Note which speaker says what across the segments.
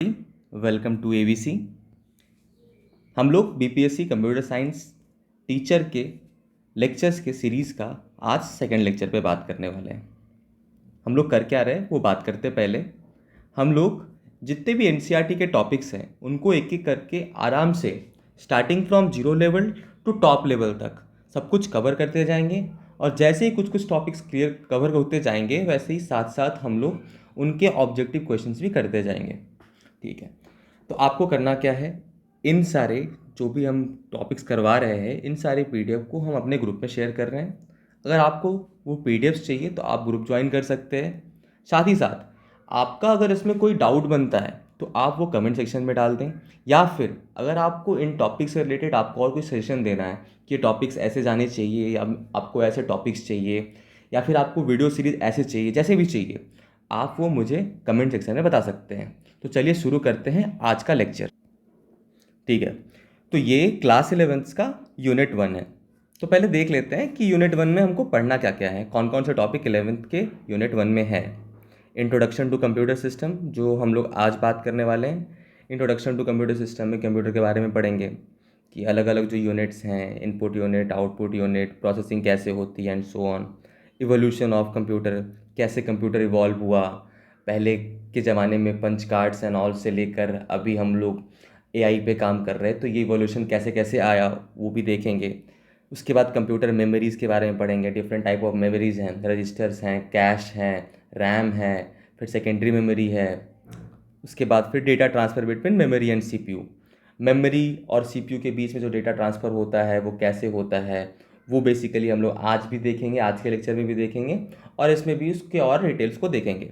Speaker 1: Welcome to AVC. हम लोग BPSC computer science teacher के लेक्चर्स के सीरीज़ का आज सेकंड लेक्चर पे बात करने वाले हैं। हम लोग कर क्या रहे हैं वो बात करते पहले हम लोग जितने भी एनसीईआरटी के टॉपिक्स हैं उनको एक एक करके आराम से starting from zero level to top level तक सब कुछ कवर करते जाएंगे। और जैसे ही कुछ कुछ टॉपिक्स क्लियर कवर होते जाएंगे वैसे ही साथ साथ हम लोग उनके ऑब्जेक्टिव क्वेश्चंस भी करते जाएंगे। ठीक है, तो आपको करना क्या है, इन सारे जो भी हम टॉपिक्स करवा रहे हैं इन सारे पीडीएफ को हम अपने ग्रुप में शेयर कर रहे हैं। अगर आपको वो पीडीएफ्स चाहिए तो आप ग्रुप ज्वाइन कर सकते हैं। साथ ही साथ आपका अगर इसमें कोई डाउट बनता है तो आप वो कमेंट सेक्शन में डाल दें, या फिर अगर आपको इन टॉपिक्स से रिलेटेड आपको और कोई सजेशन देना है कि टॉपिक्स ऐसे जाने चाहिए या आपको ऐसे टॉपिक्स चाहिए या फिर आपको वीडियो सीरीज ऐसे चाहिए, जैसे भी चाहिए आप वो मुझे कमेंट सेक्शन में बता सकते हैं। तो चलिए शुरू करते हैं आज का लेक्चर। ठीक है, तो ये क्लास 11th का यूनिट 1 है। तो पहले देख लेते हैं कि यूनिट 1 में हमको पढ़ना क्या क्या है, कौन कौन से टॉपिक 11th के यूनिट 1 में है। इंट्रोडक्शन टू कंप्यूटर सिस्टम जो हम लोग आज बात करने वाले हैं। इंट्रोडक्शन टू कंप्यूटर सिस्टम में कंप्यूटर के बारे में पढ़ेंगे कि अलग अलग जो यूनिट्स हैं, input unit, output unit, processing कैसे होती है and so on. Evolution of computer, कैसे कंप्यूटर इवॉल्व हुआ, पहले के ज़माने में पंच कार्ड्स एंड ऑल से लेकर अभी हम लोग एआई पे काम कर रहे हैं, तो ये इवोल्यूशन कैसे कैसे आया वो भी देखेंगे। उसके बाद कंप्यूटर मेमोरीज़ के बारे में पढ़ेंगे। डिफरेंट टाइप ऑफ मेमोरीज़ हैं, रजिस्टर्स हैं, कैश हैं, रैम है, फिर सेकेंडरी मेमोरी है। उसके बाद फिर data transfer between memory and CPU. Memory और सीपीयू के बीच में जो डेटा ट्रांसफ़र होता है वो कैसे होता है वो बेसिकली हम लोग आज भी देखेंगे, आज के लेक्चर में भी देखेंगे और इसमें भी उसके और डिटेल्स को देखेंगे।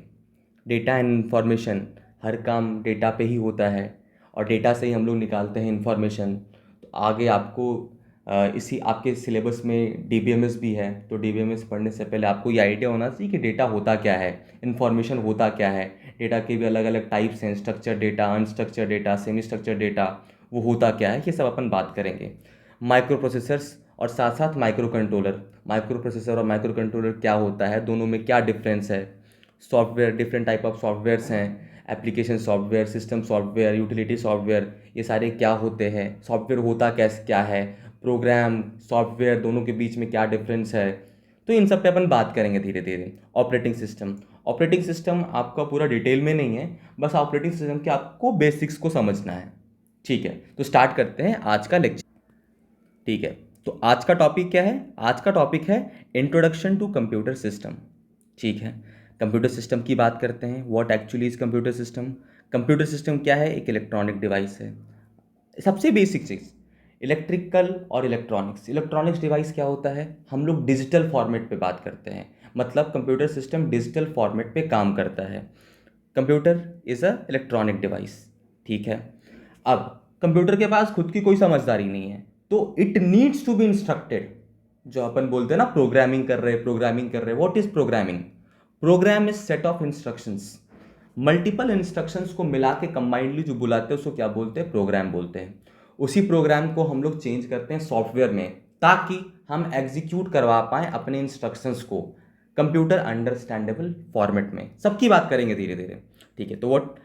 Speaker 1: डेटा एंड इन्फॉर्मेशन, हर काम डेटा पे ही होता है और डेटा से ही हम लोग निकालते हैं इन्फॉर्मेशन। तो आगे आपको इसी आपके सिलेबस में डीबीएमएस भी है, तो डीबीएमएस पढ़ने से पहले आपको ये आइडिया होना चाहिए कि डेटा होता क्या है, इन्फॉर्मेशन होता क्या है। डेटा के भी अलग अलग टाइप्स हैं, structure data, unstructured data, semi structure data, वो होता क्या है, ये सब अपन बात करेंगे। माइक्रो प्रोसेसर्स और साथ साथ माइक्रो कंट्रोलर, माइक्रो प्रोसेसर और माइक्रो कंट्रोलर क्या होता है, दोनों में क्या डिफरेंस है। Software, different type of softwares हैं, application software, system software, utility software, ये सारे क्या होते हैं, सॉफ्टवेयर होता कैसे क्या है, प्रोग्राम सॉफ्टवेयर दोनों के बीच में क्या डिफरेंस है। तो इन सब पे अपन बात करेंगे धीरे धीरे। ऑपरेटिंग सिस्टम, ऑपरेटिंग सिस्टम आपका पूरा डिटेल में नहीं है, बस ऑपरेटिंग सिस्टम के आपको बेसिक्स को समझना है। ठीक है, तो स्टार्ट करते हैं आज का लेक्चर। ठीक है, तो आज का टॉपिक क्या है, आज का टॉपिक है इंट्रोडक्शन टू कंप्यूटर सिस्टम। ठीक है, कंप्यूटर सिस्टम की बात करते हैं। What actually is computer system. Computer system क्या है, एक इलेक्ट्रॉनिक डिवाइस है। सबसे बेसिक चीज़ इलेक्ट्रिकल और इलेक्ट्रॉनिक्स। इलेक्ट्रॉनिक्स डिवाइस क्या होता है, हम लोग डिजिटल फॉर्मेट पे बात करते हैं, मतलब कंप्यूटर सिस्टम डिजिटल फॉर्मेट पे काम करता है। Computer is a electronic device. ठीक है, अब कंप्यूटर के पास खुद की कोई समझदारी नहीं है, तो it needs to be instructed. जो अपन बोलते हैं ना प्रोग्रामिंग कर रहे, प्रोग्रामिंग कर रहे, what is programming. Program is set of instructions, multiple instructions को मिला के कंबाइंडली जो बुलाते हैं उसको क्या बोलते हैं, प्रोग्राम बोलते हैं। उसी प्रोग्राम को हम लोग चेंज करते हैं सॉफ्टवेयर में ताकि हम एग्जीक्यूट करवा पाएँ अपने इंस्ट्रक्शंस को कंप्यूटर अंडरस्टैंडेबल फॉर्मेट में। सबकी बात करेंगे धीरे धीरे। ठीक है, तो what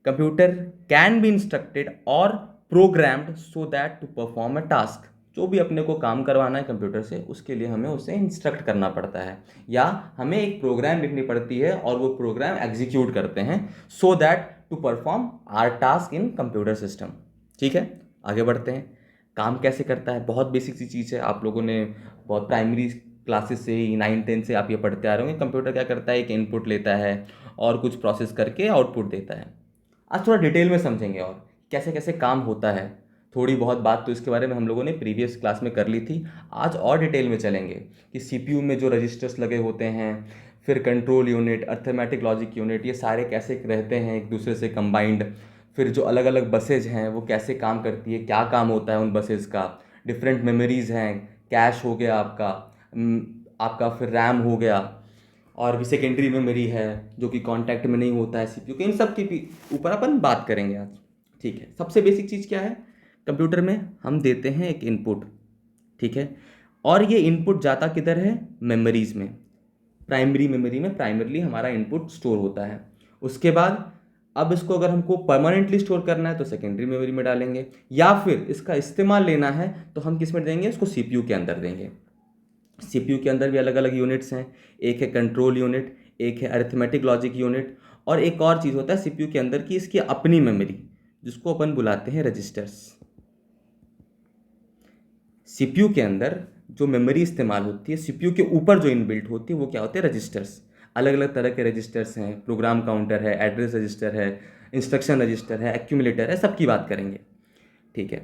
Speaker 1: computer can be instructed और programmed so that to perform a task. जो भी अपने को काम करवाना है कंप्यूटर से उसके लिए हमें उसे इंस्ट्रक्ट करना पड़ता है या हमें एक प्रोग्राम लिखनी पड़ती है और वो प्रोग्राम एग्जीक्यूट करते हैं so that to perform our task in computer system. ठीक है, आगे बढ़ते हैं। काम कैसे करता है, बहुत बेसिक सी चीज़ है, आप लोगों ने बहुत प्राइमरी क्लासेस से ही 9-10 से आप ये पढ़ते आ रहे होंगे। कंप्यूटर क्या करता है, एक इनपुट लेता है और कुछ प्रोसेस करके आउटपुट देता है। आज थोड़ा डिटेल में समझेंगे और कैसे कैसे काम होता है। थोड़ी बहुत बात तो इसके बारे में हम लोगों ने प्रीवियस क्लास में कर ली थी, आज और डिटेल में चलेंगे कि सीपीयू में जो रजिस्टर्स लगे होते हैं, फिर control unit, arithmetic logic unit, ये सारे कैसे रहते हैं एक दूसरे से कंबाइंड। फिर जो अलग अलग बसेज हैं वो कैसे काम करती है, क्या काम होता है उन बसेज का। डिफरेंट मेमोरीज़ हैं, कैश हो गया आपका, आपका फिर रैम हो गया, और भी सेकेंडरी मेमोरी है जो कि कांटेक्ट में नहीं होता है सीपीयू के। इन सब के ऊपर अपन बात करेंगे आज। ठीक है, सबसे बेसिक चीज़ क्या है, कंप्यूटर में हम देते हैं एक इनपुट। ठीक है, और ये इनपुट जाता किधर है, मेमोरीज में। प्राइमरी मेमोरी में प्राइमरली हमारा इनपुट स्टोर होता है। उसके बाद अब इसको अगर हमको परमानेंटली स्टोर करना है तो सेकेंडरी मेमोरी में डालेंगे, या फिर इसका इस्तेमाल लेना है तो हम किस में देंगे, इसको सीपीयू के अंदर देंगे। सीपीयू के अंदर भी अलग अलग यूनिट्स हैं, एक है कंट्रोल यूनिट, एक है अरिथमेटिक लॉजिक यूनिट, और एक और चीज़ होता है सीपीयू के अंदर की इसकी अपनी मेमोरी, जिसको अपन बुलाते हैं रजिस्टर्स। सीपीयू के अंदर जो मेमोरी इस्तेमाल होती है, सीपीयू के ऊपर जो इनबिल्ट होती है, वो क्या होते हैं, रजिस्टर्स। अलग अलग तरह के रजिस्टर्स हैं, प्रोग्राम काउंटर है, एड्रेस रजिस्टर है, इंस्ट्रक्शन रजिस्टर है, एक्यूमुलेटर है, सबकी बात करेंगे। ठीक है।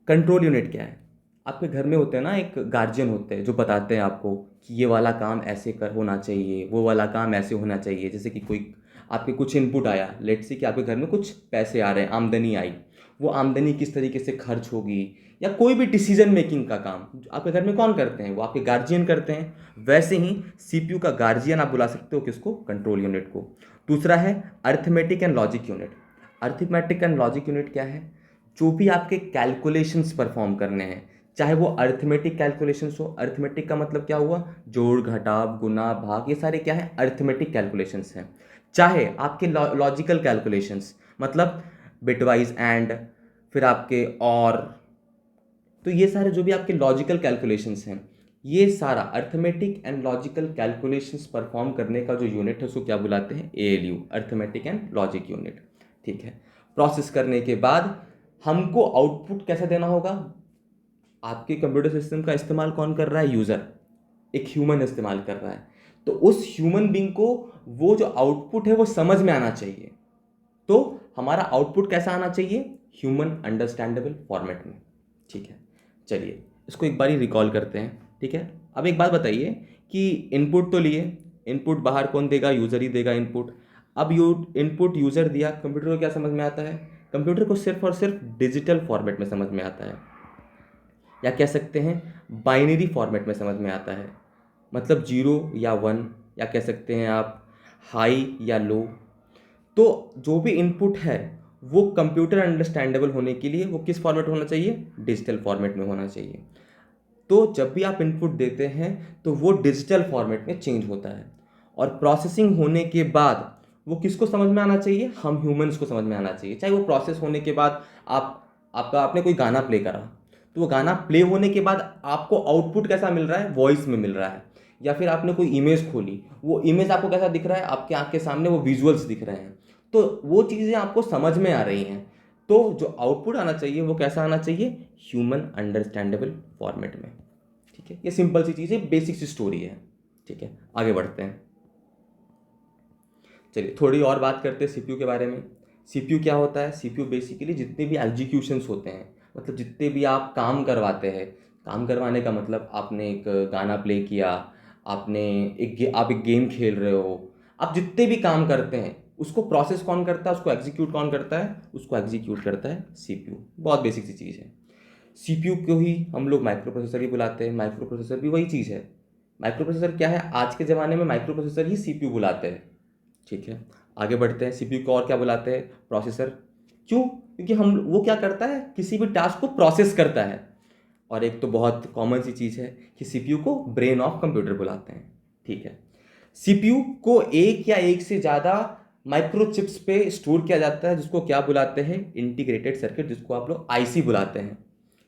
Speaker 1: कंट्रोल यूनिट क्या है, आपके घर में होते हैं ना, एक गार्जियन होते हैं जो बताते हैं आपको कि ये वाला काम ऐसे कर होना चाहिए, वो वाला काम ऐसे होना चाहिए। जैसे कि कोई आपके कुछ इनपुट आया, लेट्स से कि आपके घर में कुछ पैसे आ रहे हैं, आमदनी आई, वो आमदनी किस तरीके से खर्च होगी, या कोई भी डिसीजन मेकिंग का काम आपके घर में कौन करते हैं, वो आपके गार्जियन करते हैं। वैसे ही सीपीयू का गार्जियन आप बुला सकते हो किसको, कंट्रोल यूनिट को। दूसरा है arithmetic and logic unit. Arithmetic and logic unit क्या है, जो भी आपके कैलकुलेशंस परफॉर्म करने हैं, चाहे वो अरिथमेटिक कैलकुलेशंस हो। अरिथमेटिक का मतलब क्या हुआ, जोड़ घटाव गुना भाग, ये सारे क्या है, अरिथमेटिक कैलकुलेशंस हैं। चाहे आपके लॉजिकल कैलकुलेशंस, मतलब बिटवाइज एंड, फिर आपके और, तो ये सारे जो भी आपके लॉजिकल कैलकुलेशंस हैं, ये सारा arithmetic and logical calculations perform करने का जो यूनिट है उसको क्या बुलाते हैं, ALU, arithmetic and logic unit. ठीक है। प्रोसेस करने के बाद हमको आउटपुट कैसा देना होगा, आपके कंप्यूटर सिस्टम का इस्तेमाल कौन कर रहा है, यूज़र, एक ह्यूमन इस्तेमाल कर रहा है। तो उस ह्यूमन बीइंग को वो जो आउटपुट है वो समझ में आना चाहिए। तो हमारा आउटपुट कैसा आना चाहिए, ह्यूमन अंडरस्टैंडेबल फॉर्मेट में। ठीक है। चलिए इसको एक बारी रिकॉल करते हैं। ठीक है। अब एक बात बताइए कि इनपुट तो लिए, इनपुट बाहर कौन देगा, यूज़र ही देगा इनपुट। अब इनपुट यूज़र दिया, कंप्यूटर को क्या समझ में आता है, कंप्यूटर को सिर्फ और सिर्फ डिजिटल फॉर्मेट में समझ में आता है, या कह सकते हैं बाइनरी फॉर्मेट में समझ में आता है। मतलब 0 या 1, या कह सकते हैं आप हाई या लो। तो जो भी इनपुट है वो कंप्यूटर अंडरस्टैंडेबल होने के लिए वो किस फॉर्मेट होना चाहिए, डिजिटल फॉर्मेट में होना चाहिए। तो जब भी आप इनपुट देते हैं तो वो डिजिटल फॉर्मेट में चेंज होता है, और प्रोसेसिंग होने के बाद वो किसको समझ में आना चाहिए, हम ह्यूमंस को समझ में आना चाहिए। चाहे वो प्रोसेस होने के बाद आपने कोई गाना प्ले करा, तो वो गाना प्ले होने के बाद आपको आउटपुट कैसा मिल रहा है, वॉइस में मिल रहा है। या फिर आपने कोई इमेज खोली, वो इमेज आपको कैसा दिख रहा है, आपके आँख के सामने वो विजुअल्स दिख रहे हैं, तो वो चीज़ें आपको समझ में आ रही हैं। तो जो आउटपुट आना चाहिए वो कैसा आना चाहिए, ह्यूमन अंडरस्टैंडेबल फॉर्मेट में। ठीक है। ये सिंपल सी चीज़ है, बेसिक सी स्टोरी है। ठीक है, आगे बढ़ते हैं। चलिए थोड़ी और बात करते हैं सीपीयू के बारे में। सीपीयू क्या होता है, सीपीयू बेसिकली जितने भी एग्जीक्यूशंस होते हैं, मतलब जितने भी आप काम करवाते हैं, काम करवाने का मतलब आपने एक गाना प्ले किया, आप एक गेम खेल रहे हो, आप जितने भी काम करते हैं उसको प्रोसेस कौन करता है, उसको एग्जीक्यूट कौन करता है, उसको एग्जीक्यूट करता है सीपीयू। बहुत बेसिक सी चीज़ है। सीपीयू को ही हम लोग माइक्रो प्रोसेसर ही बुलाते हैं, माइक्रो प्रोसेसर भी वही चीज़ है। माइक्रो प्रोसेसर क्या है, आज के ज़माने में माइक्रो प्रोसेसर ही सीपीयू बुलाते हैं। ठीक है। आगे बढ़ते हैं, सीपीयू को और क्या बुलाते हैं, प्रोसेसर। क्यों, क्योंकि हम वो क्या करता है, किसी भी टास्क को प्रोसेस करता है। और एक तो बहुत कॉमन सी चीज़ है कि सीपीयू को ब्रेन ऑफ कंप्यूटर बुलाते हैं। ठीक है। सीपीयू को एक या एक से ज़्यादा माइक्रो चिप्स पे स्टोर किया जाता है, जिसको क्या बुलाते हैं, इंटीग्रेटेड सर्किट, जिसको आप लोग आईसी बुलाते हैं।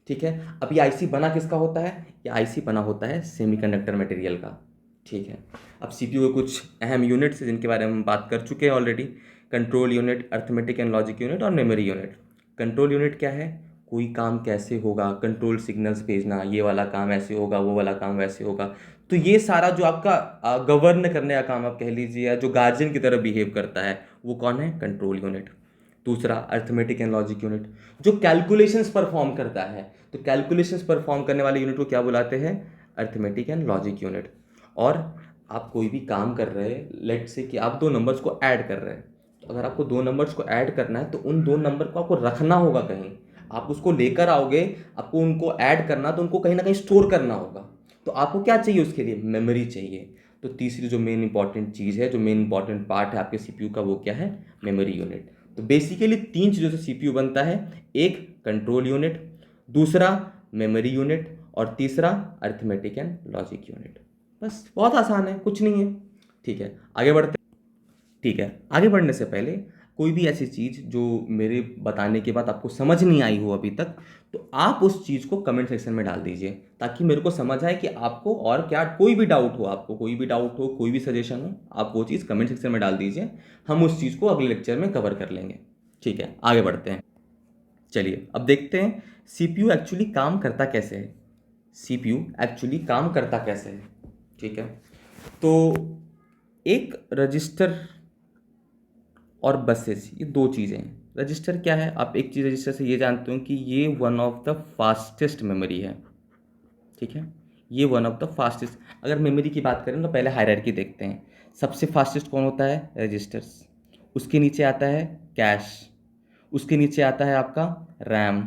Speaker 1: ठीक है। अब ये आईसी बना किसका होता है, ये आईसी बना होता है सेमीकंडक्टर मटेरियल का। ठीक है। अब सीपीयू के कुछ अहम यूनिट्स हैं जिनके बारे में हम बात कर चुके हैं already. Control unit, arithmetic and logic unit और मेमोरी यूनिट। कंट्रोल यूनिट क्या है, कोई काम कैसे होगा, कंट्रोल सिग्नल्स भेजना, ये वाला काम ऐसे होगा, वो वाला काम वैसे होगा। तो ये सारा जो आपका गवर्न करने का काम आप कह लीजिए, या जो गार्जियन की तरह बिहेव करता है, वो कौन है, कंट्रोल यूनिट। दूसरा अरिथमेटिक एंड लॉजिक यूनिट, जो कैलकुलेशंस परफॉर्म करता है। तो कैलकुलेशंस परफॉर्म करने वाले यूनिट को क्या बुलाते हैं, अरिथमेटिक एंड लॉजिक यूनिट। और आप कोई भी काम कर रहे हैं, लेट्स से कि आप दो नंबर्स को ऐड कर रहे हैं, तो अगर आपको दो नंबर्स को ऐड करना है तो उन दो नंबर को आपको रखना होगा कहीं, आप उसको लेकर आओगे, आपको उनको ऐड करना, तो उनको कहीं ना कहीं स्टोर करना होगा। तो आपको क्या चाहिए उसके लिए, मेमोरी चाहिए। तो तीसरी जो मेन इंपॉर्टेंट चीज़ है, जो मेन इंपॉर्टेंट पार्ट है आपके सीपीयू का, वो क्या है, मेमोरी यूनिट। तो बेसिकली तीन चीज़ों से सीपीयू बनता है, एक कंट्रोल यूनिट, दूसरा मेमोरी यूनिट, और तीसरा अरिथमेटिक एंड लॉजिक यूनिट। बस बहुत आसान है, कुछ नहीं है। ठीक है, आगे बढ़ते। ठीक है, आगे बढ़ने से पहले कोई भी ऐसी चीज़ जो मेरे बताने के बाद आपको समझ नहीं आई हो अभी तक, तो आप उस चीज़ को कमेंट सेक्शन में डाल दीजिए, ताकि मेरे को समझ आए कि आपको और क्या, कोई भी डाउट हो, आपको कोई भी डाउट हो, कोई भी सजेशन हो, आप वो चीज़ कमेंट सेक्शन में डाल दीजिए। हम उस चीज़ को अगले लेक्चर में कवर कर लेंगे। ठीक है, आगे बढ़ते हैं। चलिए अब देखते हैं सीपीयू एक्चुअली काम करता कैसे है। सीपीयू एक्चुअली काम करता कैसे है, ठीक है। तो एक रजिस्टर और बसेस, ये दो चीज़ें हैं। रजिस्टर क्या है, आप एक चीज़ रजिस्टर से ये जानते हो कि ये one of the fastest memory है, ठीक है। ये वन ऑफ द फास्टेस्ट, अगर मेमोरी की बात करें तो पहले हायरार्की देखते हैं। सबसे फास्टेस्ट कौन होता है, रजिस्टर्स। उसके नीचे आता है कैश, उसके नीचे आता है आपका रैम,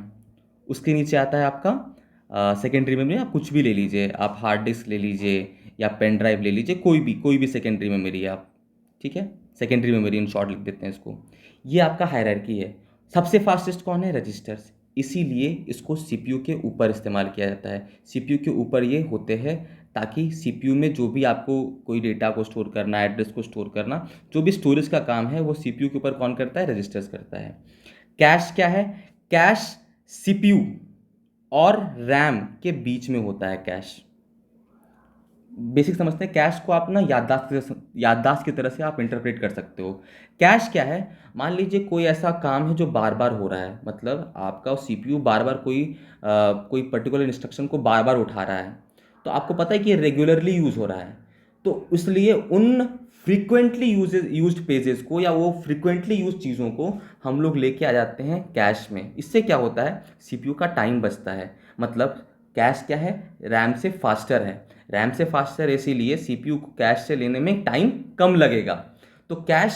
Speaker 1: उसके नीचे आता है आपका सेकेंडरी मेमोरी। आप कुछ भी ले लीजिए, आप हार्ड डिस्क ले लीजिए या पेन ड्राइव ले लीजिए, कोई भी सेकेंडरी मेमोरी है आप, ठीक है। सेकेंडरी मेमोरी इन शॉर्ट लिख देते हैं इसको। ये आपका हायरार्की है। सबसे फास्टेस्ट कौन है, रजिस्टर्स। इसीलिए इसको सीपीयू के ऊपर इस्तेमाल किया जाता है। सीपीयू के ऊपर ये होते हैं ताकि सीपीयू में जो भी आपको कोई डेटा को स्टोर करना, एड्रेस को स्टोर करना, जो भी स्टोरेज का काम है वो सीपीयू के ऊपर कौन करता है, रजिस्टर्स करता है। कैश क्या है, कैश सीपीयू और रैम के बीच में होता है कैश। बेसिक समझते हैं, कैश को आप ना याददाश्त की तरह से आप इंटरप्रेट कर सकते हो। कैश क्या है, मान लीजिए कोई ऐसा काम है जो बार बार हो रहा है, मतलब आपका सीपीयू बार बार कोई पर्टिकुलर इंस्ट्रक्शन को बार बार उठा रहा है, तो आपको पता है कि ये रेगुलरली यूज़ हो रहा है, तो इसलिए उन फ्रीक्वेंटली यूज्ड पेजेस को या वो फ्रीक्वेंटली यूज चीज़ों को हम लोग लेके आ जाते हैं कैश में। इससे क्या होता है, सीपीयू का टाइम बचता है। मतलब कैश क्या है, रैम से फास्टर है। रैम से फास्टर इसीलिए सीपीयू को कैश से लेने में टाइम कम लगेगा। तो कैश,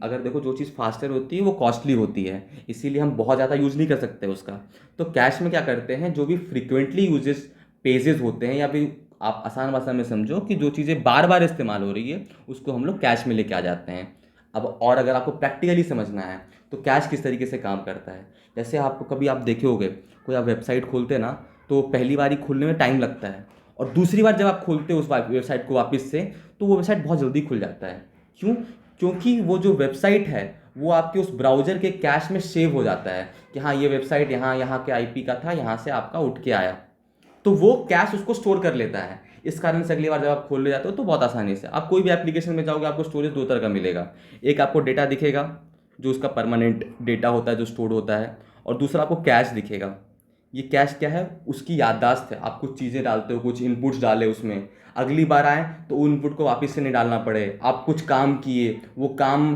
Speaker 1: अगर देखो जो चीज़ फास्टर होती है वो कॉस्टली होती है, इसीलिए हम बहुत ज़्यादा यूज़ नहीं कर सकते उसका। तो कैश में क्या करते हैं, जो भी फ्रीक्वेंटली यूजेस पेजेस होते हैं, या फिर आप आसान भाषा में समझो कि जो चीज़ें बार बार इस्तेमाल हो रही है उसको हम लोग कैश में लेके आ जाते हैं। अब और अगर आपको प्रैक्टिकली समझना है तो कैश किस तरीके से काम करता है, जैसे आपको कभी आप देखे होंगे, कोई आप वेबसाइट खोलते हैं ना, तो पहली बार ही खोलने में टाइम लगता है, और दूसरी बार जब आप खोलते हो उस वेबसाइट को वापस से, तो वो वेबसाइट बहुत जल्दी खुल जाता है। क्यों, क्योंकि वो जो वेबसाइट है वो आपके उस ब्राउज़र के कैश में सेव हो जाता है कि हाँ ये वेबसाइट यहाँ के आईपी का था, यहाँ से आपका उठ के आया, तो वो कैश उसको स्टोर कर लेता है। इस कारण से अगली बार जब आप खोलने जाते हो तो बहुत आसानी से आप कोई भी एप्लीकेशन में जाओगे, आपको स्टोरेज दो तरह का मिलेगा। एक आपको डेटा दिखेगा जो उसका परमानेंट डेटा होता है जो स्टोर होता है, और दूसरा आपको कैश दिखेगा। ये कैश क्या है, उसकी याददाश्त है। आप कुछ चीज़ें डालते हो, कुछ इनपुट्स डाले उसमें, अगली बार आए तो वो इनपुट को वापस से नहीं डालना पड़े। आप कुछ काम किए, वो काम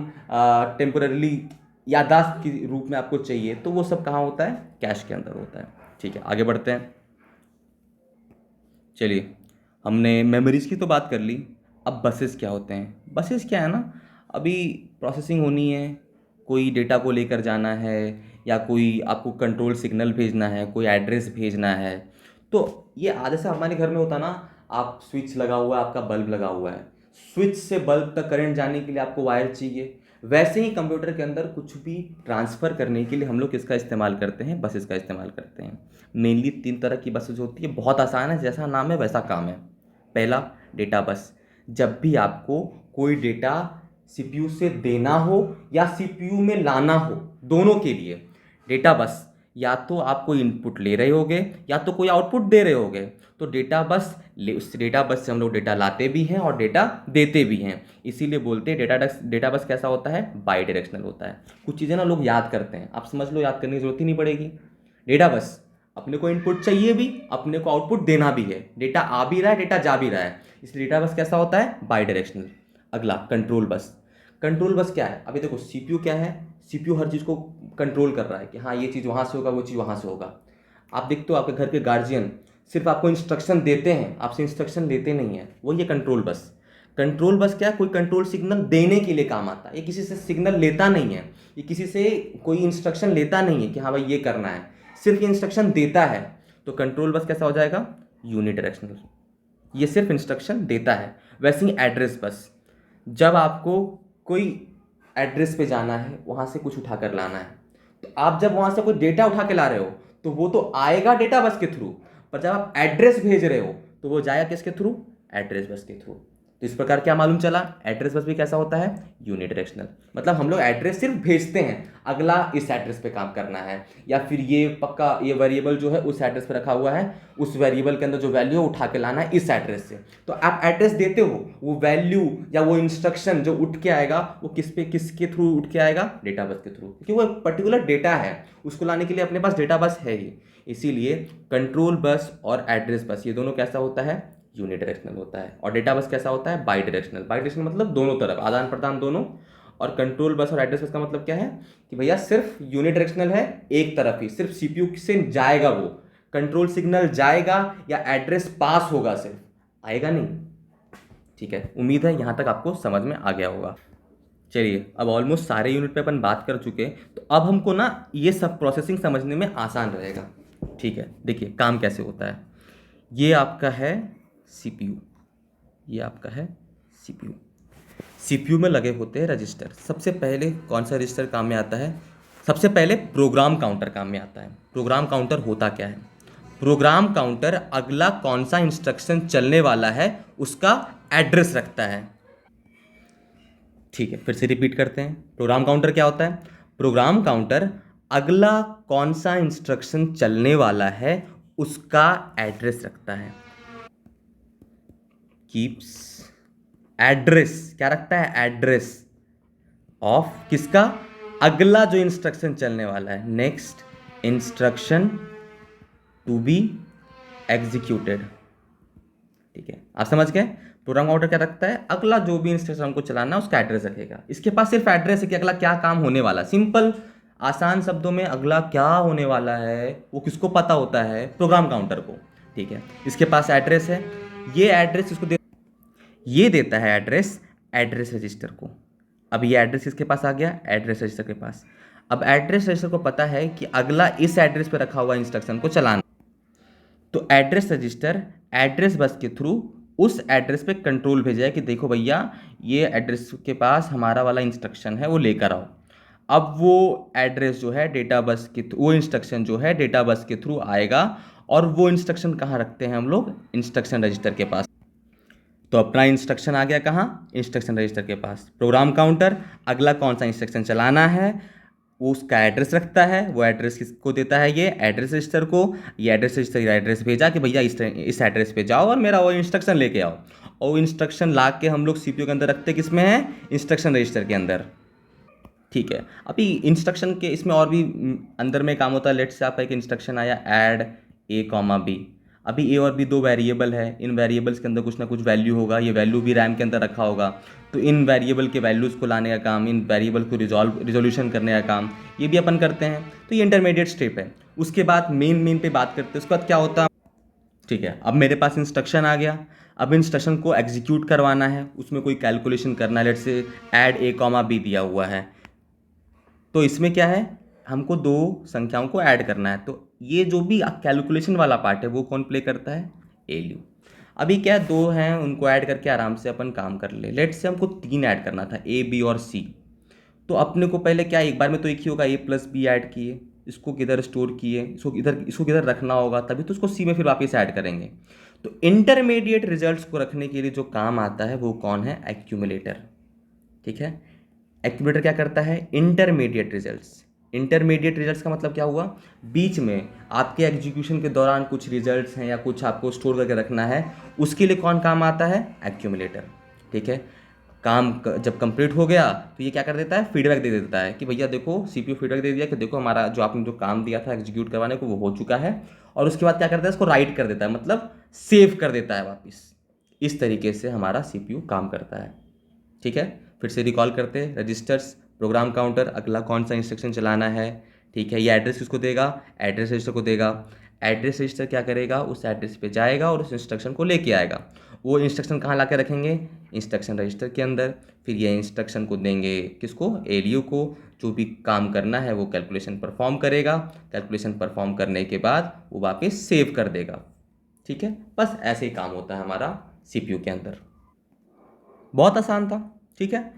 Speaker 1: टेम्पररीली याददाश्त के रूप में आपको चाहिए, तो वो सब कहाँ होता है, कैश के अंदर होता है। ठीक है, आगे बढ़ते हैं। चलिए, हमने मेमोरीज़ की तो बात कर ली। अब बसेस क्या होते हैं, बसेस क्या है ना, अभी प्रोसेसिंग होनी है, कोई डेटा को लेकर जाना है, या कोई आपको कंट्रोल सिग्नल भेजना है, कोई एड्रेस भेजना है, तो ये आधे से हमारे घर में होता ना, आप स्विच लगा हुआ है, आपका बल्ब लगा हुआ है, स्विच से बल्ब तक करंट जाने के लिए आपको वायर चाहिए। वैसे ही कंप्यूटर के अंदर कुछ भी ट्रांसफ़र करने के लिए हम लोग किसका इस्तेमाल करते हैं, बसेस का इस्तेमाल करते हैं। मेनली 3 तरह की बसेस होती है, बहुत आसान है, जैसा नाम है वैसा काम है। पहला, डेटा बस। जब भी आपको कोई डेटा सीपीयू से देना हो या सीपीयू में लाना हो, दोनों के लिए डेटा बस, या तो आप कोई इनपुट ले रहे होगे या तो कोई आउटपुट दे रहे होगे, तो डेटा बस उस डेटा बस से हम लोग डेटा लाते भी हैं और डेटा देते भी हैं। इसीलिए बोलते हैं डेटा बस कैसा होता है, बाई डायरेक्शनल होता है। कुछ चीज़ें ना लोग याद करते हैं, आप समझ लो, याद करने की जरूरत ही नहीं पड़ेगी। डेटा बस, अपने को इनपुट चाहिए भी, अपने को आउटपुट देना भी है, डेटा आ भी रहा है, डेटा जा भी रहा है, इसलिए डेटा बस कैसा होता है, बाई डायरेक्शनल। अगला, कंट्रोल बस। कंट्रोल बस क्या है, अभी देखो सीपीयू क्या है, सीपीयू हर चीज़ को कंट्रोल कर रहा है कि हाँ ये चीज़ वहाँ से होगा, वो चीज़ वहाँ से होगा। आप देखते हो आपके घर के गार्जियन सिर्फ आपको इंस्ट्रक्शन देते हैं, आपसे इंस्ट्रक्शन लेते नहीं है, वो ये कंट्रोल बस। कंट्रोल बस क्या है, कोई कंट्रोल सिग्नल देने के लिए काम आता है, ये किसी से सिग्नल लेता नहीं है, ये किसी से कोई इंस्ट्रक्शन लेता नहीं है कि हाँ भाई ये करना है, सिर्फ ये इंस्ट्रक्शन देता है। तो कंट्रोल बस कैसा हो जाएगा, यूनिडायरेक्शनल, ये सिर्फ इंस्ट्रक्शन देता है। वैसे ही एड्रेस बस, जब आपको कोई एड्रेस पे जाना है, वहाँ से कुछ उठा कर लाना है, तो आप जब वहाँ से कोई डेटा उठा के ला रहे हो तो वो तो आएगा डेटा बस के थ्रू, पर जब आप एड्रेस भेज रहे हो तो वो जाएगा किसके थ्रू, एड्रेस बस के थ्रू। तो इस प्रकार क्या मालूम चला, एड्रेस बस भी कैसा होता है, यूनिडायरेक्शनल। मतलब हम लोग एड्रेस सिर्फ भेजते हैं, अगला इस एड्रेस पे काम करना है, या फिर ये पक्का ये वेरिएबल जो है उस एड्रेस पे रखा हुआ है, उस वेरिएबल के अंदर जो वैल्यू है उठा के लाना है इस एड्रेस से। तो आप एड्रेस देते हो, वो वैल्यू या वो इंस्ट्रक्शन जो उठ के आएगा वो किसके थ्रू उठ के आएगा, डेटा बस के थ्रू, क्योंकि वो एक पर्टिकुलर डेटा है, उसको लाने के लिए अपने पास डेटा बस है ही। इसीलिए कंट्रोल बस और एड्रेस बस ये दोनों कैसा होता है, यूनिडायरेक्शनल होता है। और डेटा बस कैसा होता है, बाई डायरेक्शनल। बाई डायरेक्शनल मतलब दोनों तरफ आदान प्रदान दोनों। और कंट्रोल बस और एड्रेस बस का मतलब क्या है कि भैया सिर्फ यूनिडायरेक्शनल है, एक तरफ ही, सिर्फ सीपीयू से जाएगा, वो कंट्रोल सिग्नल जाएगा या एड्रेस पास होगा, सिर्फ आएगा नहीं। ठीक है, उम्मीद है यहां तक आपको समझ में आ गया होगा। चलिए, अब ऑलमोस्ट सारे यूनिट पे अपन बात कर चुके, तो अब हमको ना ये सब प्रोसेसिंग समझने में आसान रहेगा। ठीक है, देखिए काम कैसे होता है। ये आपका है सीपीयू, ये आपका है सीपीयू। सीपीयू में लगे होते हैं रजिस्टर। सबसे पहले कौन सा रजिस्टर काम में आता है, सबसे पहले प्रोग्राम काउंटर काम में आता है। प्रोग्राम काउंटर होता क्या है, प्रोग्राम काउंटर अगला कौन सा इंस्ट्रक्शन चलने वाला है उसका एड्रेस रखता है। ठीक है, फिर से रिपीट करते हैं। प्रोग्राम काउंटर क्या होता है, प्रोग्राम काउंटर अगला कौन सा इंस्ट्रक्शन चलने वाला है उसका एड्रेस रखता है। कीप्स एड्रेस, क्या रखता है, एड्रेस ऑफ किसका, अगला जो इंस्ट्रक्शन चलने वाला है, next instruction to be executed. ठीक है, आप समझ गए। प्रोग्राम काउंटर क्या रखता है, अगला जो भी इंस्ट्रक्शन हमको चलाना है उसका एड्रेस रखेगा। इसके पास सिर्फ एड्रेस है कि अगला क्या काम होने वाला, सिंपल आसान शब्दों में अगला क्या होने वाला है वो किसको पता होता है, प्रोग्राम काउंटर को। ठीक है, इसके पास एड्रेस है, ये एड्रेस इसको ये देता है एड्रेस एड्रेस रजिस्टर को। अब ये एड्रेस किसके पास आ गया, एड्रेस रजिस्टर के पास। अब एड्रेस रजिस्टर को पता है कि अगला इस एड्रेस पे रखा हुआ इंस्ट्रक्शन को चलाना, तो एड्रेस रजिस्टर एड्रेस बस के थ्रू उस एड्रेस पे कंट्रोल भेजा कि देखो भैया ये एड्रेस के पास हमारा वाला इंस्ट्रक्शन है वो लेकर आओ। अब वो एड्रेस जो है डेटा बस के वो इंस्ट्रक्शन जो है डेटा बस के थ्रू आएगा, और वो इंस्ट्रक्शन कहाँ रखते हैं हम लोग, इंस्ट्रक्शन रजिस्टर के पास। तो अपना इंस्ट्रक्शन आ गया कहाँ, इंस्ट्रक्शन रजिस्टर के पास। प्रोग्राम काउंटर अगला कौन सा इंस्ट्रक्शन चलाना है वो उसका एड्रेस रखता है, वो एड्रेस किसको देता है, ये एड्रेस रजिस्टर को। ये एड्रेस रजिस्टर एड्रेस भेजा कि भैया इस एड्रेस पे जाओ और मेरा वो इंस्ट्रक्शन लेके आओ, और वो इंस्ट्रक्शन ला के हम लोग सीपीयू के अंदर रखते किस में है, इंस्ट्रक्शन रजिस्टर के अंदर। ठीक है, अभी इंस्ट्रक्शन के इसमें और भी अंदर में काम होता है। लेट से आपका एक इंस्ट्रक्शन आया ऐड ए कॉमा बी। अभी ए और बी दो वेरिएबल है, इन वेरिएबल्स के अंदर कुछ ना कुछ वैल्यू होगा, ये वैल्यू भी रैम के अंदर रखा होगा। तो इन वेरिएबल के वैल्यूज़ को लाने का काम, इन वेरिएबल को रिजोल्यूशन करने का काम ये भी अपन करते हैं। तो ये इंटरमीडिएट स्टेप है। उसके बाद मेन पे बात करते हैं, उसके बाद क्या होता है। ठीक है, अब मेरे पास इंस्ट्रक्शन आ गया, अब इंस्ट्रक्शन को एग्जीक्यूट करवाना है, उसमें कोई कैलकुलेशन करना है। लेट से ऐड ए कॉमा बी दिया हुआ है, तो इसमें क्या है, हमको दो संख्याओं को ऐड करना है। तो ये जो भी कैलकुलेशन वाला पार्ट है वो कौन प्ले करता है, एलयू। अभी क्या दो हैं उनको ऐड करके आराम से अपन काम कर ले। लेट से हमको तीन ऐड करना था, ए बी और सी। तो अपने को पहले क्या एक बार में तो एक ही होगा, ए प्लस बी ऐड किए, इसको किधर स्टोर किए, इसको किधर रखना होगा, तभी तो उसको सी में फिर वापस ऐड करेंगे। तो इंटरमीडिएट रिजल्ट्स को रखने के लिए जो काम आता है वो कौन है, एक्यूमुलेटर। ठीक है, एक्यूमुलेटर क्या करता है, इंटरमीडिएट रिजल्ट्स। इंटरमीडिएट रिजल्ट्स का मतलब क्या हुआ, बीच में आपके एग्जीक्यूशन के दौरान कुछ रिजल्ट्स हैं या कुछ आपको स्टोर करके रखना है, उसके लिए कौन काम आता है, एक्यूमुलेटर। ठीक है, काम जब कंप्लीट हो गया तो ये क्या कर देता है, फीडबैक दे देता है कि भैया देखो सीपीयू फीडबैक दे दिया कि देखो हमारा जो आपने जो काम दिया था एग्जीक्यूट करवाने को वो हो चुका है। और उसके बाद क्या करता है, इसको राइट कर देता है, मतलब सेव कर देता है वापस। इस तरीके से हमारा सीपीयू काम करता है। ठीक है, फिर से रिकॉल करते हैं, रजिस्टर्स, प्रोग्राम काउंटर अगला कौन सा इंस्ट्रक्शन चलाना है। ठीक है, ये एड्रेस किसको देगा, एड्रेस रजिस्टर को देगा। एड्रेस रजिस्टर क्या करेगा, उस एड्रेस पे जाएगा और उस इंस्ट्रक्शन को लेके आएगा। वो इंस्ट्रक्शन कहाँ ला के रखेंगे, इंस्ट्रक्शन रजिस्टर के अंदर। फिर ये इंस्ट्रक्शन को देंगे किसको, एलयू को। जो भी काम करना है वो कैलकुलेशन परफॉर्म करेगा, कैलकुलेशन परफॉर्म करने के बाद वो वापस सेव कर देगा। ठीक है, बस ऐसे ही काम होता है हमारा सीपीयू के अंदर। बहुत आसान था। ठीक है,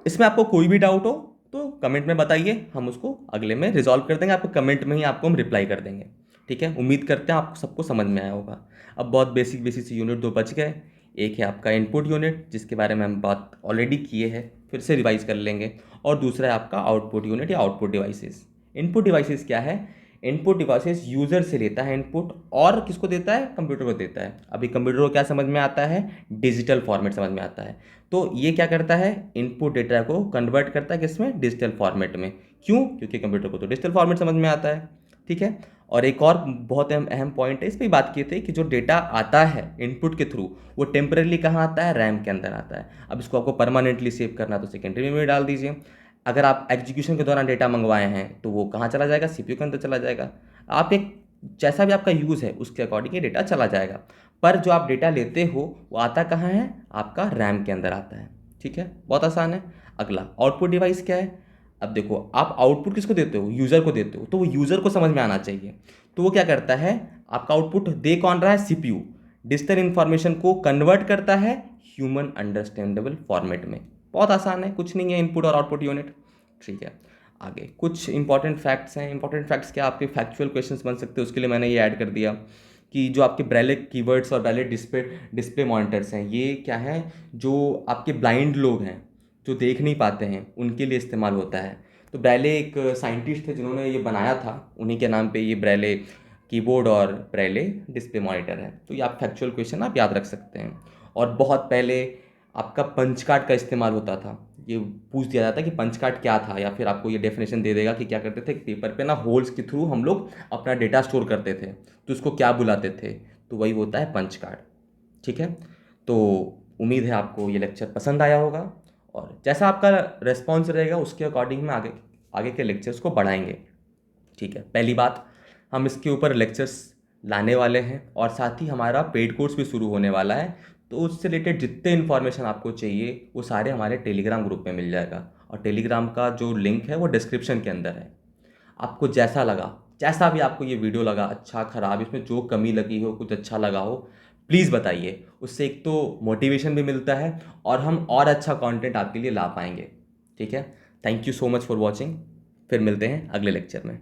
Speaker 1: इसमें आपको कोई भी डाउट हो तो कमेंट में बताइए, हम उसको अगले में रिजॉल्व कर देंगे। आपको कमेंट में ही आपको हम रिप्लाई कर देंगे। ठीक है, उम्मीद करते हैं आपको सबको समझ में आया होगा। अब बहुत बेसिक बेसिक से यूनिट 2 बच गए, एक है आपका इनपुट यूनिट, जिसके बारे में हम बात ऑलरेडी किए हैं, फिर से रिवाइज कर लेंगे, और दूसरा है आपका आउटपुट यूनिट या आउटपुट डिवाइसेस। इनपुट डिवाइसेस क्या है? इनपुट डिवाइसेस यूज़र से लेता है इनपुट और किसको देता है? कंप्यूटर को देता है। अभी कंप्यूटर को क्या समझ में आता है? डिजिटल फॉर्मेट समझ में आता है। तो ये क्या करता है? इनपुट डेटा को कन्वर्ट करता है किसमें? डिजिटल फॉर्मेट में। क्यों? क्योंकि कंप्यूटर को तो डिजिटल फॉर्मेट समझ में आता है। ठीक है। और एक और बहुत अहम पॉइंट है, इस पर बात किए थे कि जो डेटा आता है इनपुट के थ्रू, वो टेम्पररी कहाँ आता है? रैम के अंदर आता है। अब इसको आपको परमानेंटली सेव करना तो सेकेंडरी मेमोरी डाल दीजिए। अगर आप एग्जीक्यूशन के दौरान डेटा मंगवाए हैं तो वो कहाँ चला जाएगा? सीपीयू के अंदर चला जाएगा। आप एक जैसा भी आपका यूज़ है उसके अकॉर्डिंग ये डेटा चला जाएगा। पर जो आप डेटा लेते हो वो आता कहाँ है? आपका रैम के अंदर आता है। ठीक है, बहुत आसान है। अगला आउटपुट डिवाइस क्या है? अब देखो, आप आउटपुट किसको देते हो? यूज़र को देते हो, तो वो यूज़र को समझ में आना चाहिए। तो वो क्या करता है? आपका आउटपुट दे कौन रहा है? सीपीयू डिजिटल इंफॉर्मेशन को कन्वर्ट करता है ह्यूमन अंडरस्टैंडेबल फॉर्मेट में। बहुत आसान है, कुछ नहीं है इनपुट और आउटपुट यूनिट। ठीक है, आगे कुछ इंपॉर्टेंट फैक्ट्स हैं। इंपॉर्टेंट फैक्ट्स क्या? आपके फैक्चुअल क्वेश्चंस बन सकते हैं, उसके लिए मैंने ये ऐड कर दिया कि जो आपके ब्रेले कीवर्ड्स और ब्रेले डिस्प्ले मॉनिटर्स हैं, ये क्या है? जो आपके ब्लाइंड लोग हैं, जो देख नहीं पाते हैं, उनके लिए इस्तेमाल होता है। तो ब्रेले एक साइंटिस्ट थे जिन्होंने ये बनाया था, उन्हीं के नाम पे ये ब्रेले कीबोर्ड और ब्रेले डिस्प्ले मॉनिटर है। तो ये आप फैक्चुअल क्वेश्चन आप याद रख सकते हैं। और बहुत पहले आपका पंच कार्ड का इस्तेमाल होता था। ये पूछ दिया जाता है कि पंच कार्ड क्या था, या फिर आपको ये डेफिनेशन दे देगा कि क्या करते थे, पेपर पे ना होल्स के थ्रू हम लोग अपना डेटा स्टोर करते थे, तो इसको क्या बुलाते थे? तो वही होता है पंच कार्ड। ठीक है, तो उम्मीद है आपको ये लेक्चर पसंद आया होगा, और जैसा आपका रेस्पॉन्स रहेगा उसके अकॉर्डिंग में आगे आगे के लेक्चर्स को बढ़ाएंगे। ठीक है, पहली बात, हम इसके ऊपर लेक्चर्स लाने वाले हैं, और साथ ही हमारा पेड कोर्स भी शुरू होने वाला है। तो उससे रिलेटेड जितने इन्फॉर्मेशन आपको चाहिए वो सारे हमारे टेलीग्राम ग्रुप में मिल जाएगा, और टेलीग्राम का जो लिंक है वो डिस्क्रिप्शन के अंदर है। आपको जैसा लगा, जैसा भी आपको ये वीडियो लगा, अच्छा खराब, इसमें जो कमी लगी हो, कुछ अच्छा लगा हो, प्लीज़ बताइए। उससे एक तो मोटिवेशन भी मिलता है और हम और अच्छा कंटेंट आपके लिए ला पाएंगे। ठीक है, thank you so much for watching. फिर मिलते हैं अगले लेक्चर में।